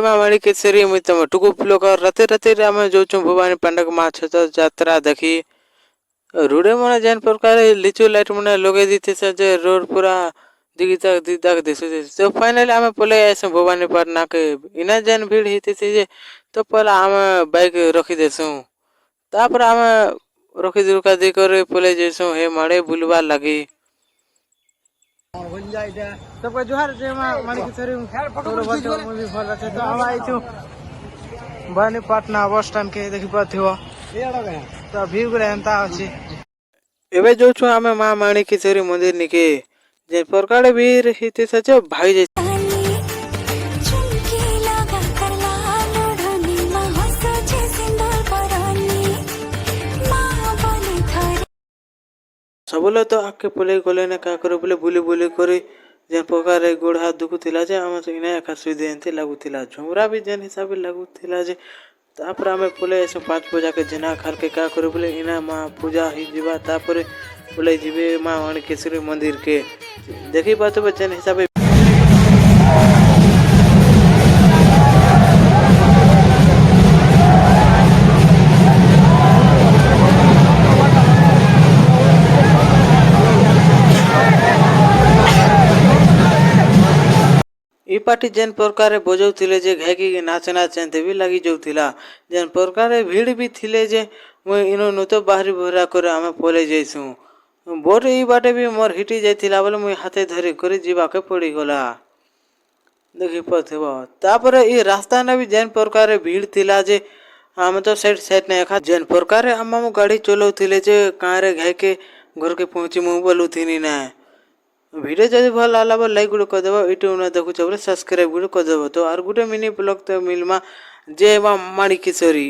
माणी केसरी मुई तम टुकु लोक राते राते आम जो भवानी पांडक माछ यात्रा देखी रुड़े मन जेन प्रकार लिचु लाइट मन लगे दीते जे रोड पूरा दिगी दिसु तो फाइनली आम पले आसु भवानी पाटना के इना जेन भीड़ होती जे तो पहला आम बाइक रखी देसु तापर आम रखी रुका दी कर पले जैसु हे माड़े बुलवा लगी सबको जोहार जे माणी केसरी मुझे भल अच्छे तो हम आई छु भवानी पाटना बस स्टैंड के देखि पाथियो तो व्यू गुरे एंता अछि एबे जो छु आमे मां माणी केसरी मंदिर निके जे प्रकार वीर हिते सच भाई जे सबले तो आके पले गले ना का करे बोले बुली बुली करे जेन प्रकार गोड़ हाथ दुखुथिला जे आम इना एका सुई एंती लागुथिला झुमरा भी जेन हिसाब लागुथिला जे तापर आमे पले ऐसे 5 पूजा के जना खार के का करे बोले इना मां पूजा ही जीवा तापर बोले जीवे मां माणी केसरी मंदिर के देखी बात जेन हिसाब ई पार्टी जेन प्रकार बजाउथिले जे घाकी नाच नाच एंते भी लगी जाउथिला जेन प्रकार भीड़ भी थिले जे मुई इनो न तो बाहरी भरा करे आमे पले जैसु बोर ई बाटे भी मोर हिटी जाइथिला बोले मुई हाथे धरी करे जीवा के पड़ी गला देखि पथबो तापर ई रास्ता ने भी जेन प्रकार भीड़ थिला जे आमे तो साइड साइड ने खा जेन प्रकार हम गाड़ी चलाउथिले जे कारे घाके घर के पहुंची मु बोलुथिनी ना वीडियो जदि भल लागला लाइक गुड कर देबो यूट्यूब ने देखु छबले सब्सक्राइब गुड कर देबो तो आर गुटे मिनी ब्लॉग तो मिलमा जय मां माणी केसरी।